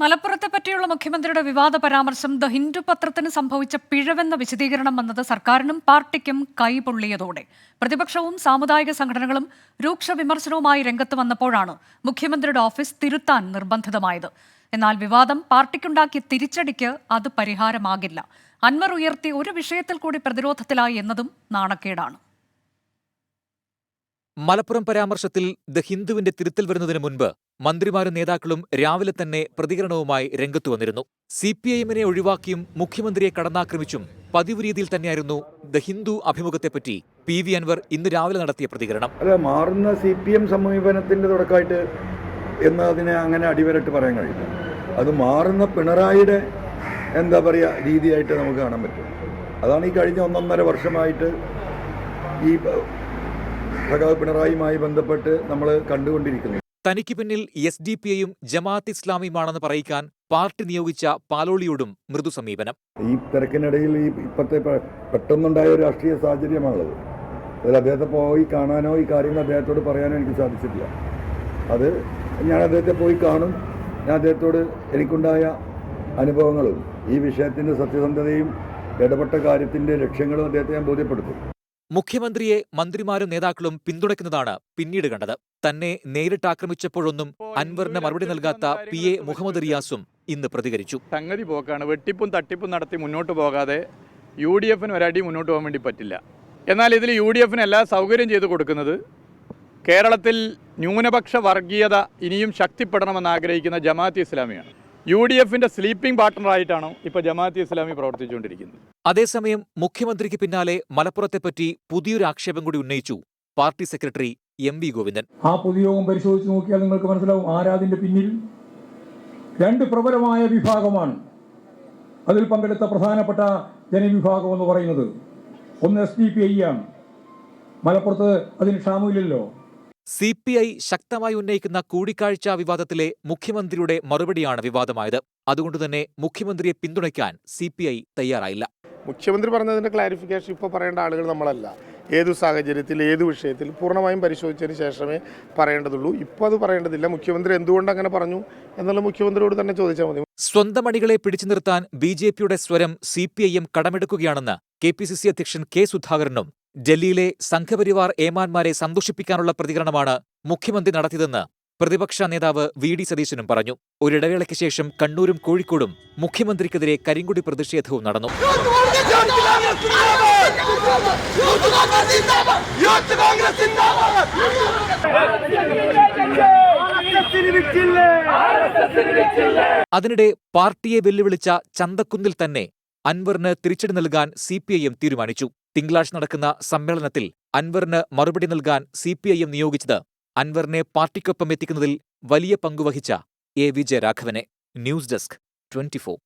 മലപ്പുറത്തെ പറ്റിയുള്ള മുഖ്യമന്ത്രിയുടെ വിവാദ പരാമർശം ദ ഹിന്ദു പത്രത്തിന് സംഭവിച്ച പിഴവെന്ന വിശദീകരണം വന്നത് സർക്കാരിനും പാർട്ടിക്കും കൈപൊള്ളിയതോടെ പ്രതിപക്ഷവും സാമുദായിക സംഘടനകളും രൂക്ഷ വിമർശനവുമായി രംഗത്ത് വന്നപ്പോഴാണ് മുഖ്യമന്ത്രിയുടെ ഓഫീസ് തിരുത്താൻ നിർബന്ധിതമായത്. എന്നാൽ വിവാദം പാർട്ടിക്കുണ്ടാക്കിയ തിരിച്ചടിക്ക് അത് പരിഹാരമാകില്ല. അൻവർ ഉയർത്തി ഒരു വിഷയത്തിൽ കൂടി പ്രതിരോധത്തിലായി എന്നതും നാണക്കേടാണ്. മലപ്പുറം പരാമർശത്തിൽ ദ ഹിന്ദുവിന്റെ തിരുത്തൽ വരുന്നതിന് മുൻപ് മന്ത്രിമാരും നേതാക്കളും രാവിലെ തന്നെ പ്രതികരണവുമായി രംഗത്തു വന്നിരുന്നു. CPIM-നെ ഒഴിവാക്കിയും മുഖ്യമന്ത്രിയെ കടന്നാക്രമിച്ചും പതിവ് രീതിയിൽ തന്നെയായിരുന്നു ദ ഹിന്ദു അഭിമുഖത്തെപ്പറ്റി PV അൻവർ ഇന്ന് രാവിലെ നടത്തിയ പ്രതികരണം. മാറുന്ന CPM സമീപനത്തിന്റെ തുടക്കമായിട്ട് എന്നതിനെ അങ്ങനെ അടിവരട്ട് പറയാൻ കഴിയില്ല. അത് മാറുന്ന പിണറായിയുടെ രീതിയായിട്ട് നമുക്ക് കാണാൻ പറ്റും. അതാണ് ഈ കഴിഞ്ഞ 1.5 വർഷമായിട്ട് ഈ സഖാവ് പിണറായിയുമായി ബന്ധപ്പെട്ട് നമ്മൾ കണ്ടുകൊണ്ടിരിക്കുന്നത്. തനിക്ക് പിന്നിൽ SDPI-യും ജമാഅത്ത് ഇസ്ലാമിയുമാണെന്ന് പറയിക്കാൻ പാർട്ടി നിയോഗിച്ച പാലോളിയോടും മൃദു സമീപനം. ഈ തിരക്കിനിടയിൽ ഇപ്പോഴത്തെ പെട്ടെന്നുണ്ടായ ഒരു രാഷ്ട്രീയ സാഹചര്യമാണുള്ളത്. അതിൽ അദ്ദേഹത്തെ പോയി കാണാനോ ഈ കാര്യങ്ങൾ അദ്ദേഹത്തോട് പറയാനോ എനിക്ക് സാധിച്ചിട്ടില്ല. അത് ഞാൻ അദ്ദേഹത്തെ പോയി കാണും. ഞാൻ അദ്ദേഹത്തോട് എനിക്കുണ്ടായ അനുഭവങ്ങളും ഈ വിഷയത്തിൻ്റെ സത്യസന്ധതയും ഇടപെട്ട കാര്യത്തിൻ്റെ ലക്ഷ്യങ്ങളും അദ്ദേഹത്തെ ഞാൻ ബോധ്യപ്പെടുത്തും. മുഖ്യമന്ത്രിയെ മന്ത്രിമാരും നേതാക്കളും പിന്തുണയ്ക്കുന്നതാണ് പിന്നീട് കണ്ടത്. തന്നെ നേരിട്ട് ആക്രമിച്ചപ്പോഴൊന്നും അൻവറിന് മറുപടി നൽകാത്ത PA മുഹമ്മദ് റിയാസും ഇന്ന് പ്രതികരിച്ചു. സംഗതി പോക്കാണ്. വെട്ടിപ്പും തട്ടിപ്പും നടത്തി മുന്നോട്ട് പോകാതെ UDF-ന് ഒരടി മുന്നോട്ട് പോകാൻ വേണ്ടി പറ്റില്ല. എന്നാൽ ഇതിൽ UDF-ന് എല്ലാ സൗകര്യം ചെയ്തു കൊടുക്കുന്നത് കേരളത്തിൽ ന്യൂനപക്ഷ വർഗീയത ഇനിയും ശക്തിപ്പെടണമെന്ന് ആഗ്രഹിക്കുന്ന ജമാഅത്ത് ഇസ്ലാമിയാണ്. UDF-ന്റെ സ്ലീപ്പിംഗ് പാർട്ട്ണറായിട്ടാണ് ഇപ്പോൾ ജമാഅത്ത് ഇസ്ലാമി പ്രവർത്തിച്ചുകൊണ്ടിരിക്കുന്നത്. അതേസമയം മുഖ്യമന്ത്രിക്ക് പിന്നാലെ മലപ്പുറത്തെപ്പറ്റി പുതിയൊരു ആക്ഷേപം കൂടി ഉന്നയിച്ചു പാർട്ടി സെക്രട്ടറി MV ഗോവിന്ദൻ. ആ പൊതുയോഗം പരിശോധിച്ച് നോക്കിയാൽ നിങ്ങൾക്ക് മനസ്സിലാവും ആരാതിന്റെ പിന്നിൽ. 2 പ്രബലമായ വിഭാഗമാണ് അതിൽ പങ്കെടുത്ത പ്രധാനപ്പെട്ട ജനവിഭാഗം എന്ന് പറയുന്നത്. ഒന്ന് SDPI ആണ്. മലപ്പുറത്ത് അതിന് ക്ഷാമമില്ലല്ലോ. CPI ശക്തമായി ഉന്നയിക്കുന്ന കൂടിക്കാഴ്ച വിവാദത്തിലെ മുഖ്യമന്ത്രിയുടെ മറുപടിയാണ് വിവാദമായത്. അതുകൊണ്ടുതന്നെ മുഖ്യമന്ത്രിയെ പിന്തുണയ്ക്കാൻ CPI തയ്യാറായില്ല. മുഖ്യമന്ത്രി പറഞ്ഞതിന്റെ ക്ലാരിഫിക്കേഷൻ ഇപ്പോൾ പറയേണ്ട ആളുകൾ നമ്മളല്ല. ഏതു സാഹചര്യത്തിൽ ഏതു വിഷയത്തിൽ പൂർണ്ണമായും പരിശോധിച്ചതിന് ശേഷമേ പറയേണ്ടതുള്ളൂ. ഇപ്പോൾ അത് പറയേണ്ടതില്ല. മുഖ്യമന്ത്രി എന്തുകൊണ്ട് അങ്ങനെ പറഞ്ഞു എന്നുള്ള മുഖ്യമന്ത്രിയോട് തന്നെ ചോദിച്ചാൽ മതി. സ്വന്തം അണികളെ പിടിച്ചു നിർത്താൻ BJP-യുടെ സ്വരം CPIM കടമെടുക്കുകയാണെന്ന് KPCC അധ്യക്ഷൻ K സുധാകരനും ഡൽഹിയിലെ സംഘപരിവാർ ഏമാന്മാരെ സന്തോഷിപ്പിക്കാനുള്ള പ്രതികരണമാണ് മുഖ്യമന്ത്രി നടത്തിയതെന്ന് പ്രതിപക്ഷ നേതാവ് VD സതീശനും പറഞ്ഞു. ഒരിടവേളയ്ക്ക് ശേഷം കണ്ണൂരും കോഴിക്കോടും മുഖ്യമന്ത്രിക്കെതിരെ കരിങ്കൊടി പ്രതിഷേധവും നടന്നു. അതിനിടെ പാർട്ടിയെ വെല്ലുവിളിച്ച ചന്തക്കുന്നിൽ തന്നെ അൻവറിന് തിരിച്ചടി നൽകാൻ CPIM തീരുമാനിച്ചു. തിങ്കളാഴ്ച നടക്കുന്ന സമ്മേളനത്തിൽ അൻവറിന് മറുപടി നൽകാൻ CPIM നിയോഗിച്ചത് അൻവറിനെ പാർട്ടിക്കൊപ്പം എത്തിക്കുന്നതിൽ വലിയ പങ്കുവഹിച്ച A. വിജയരാഘവനെ. News desk 24.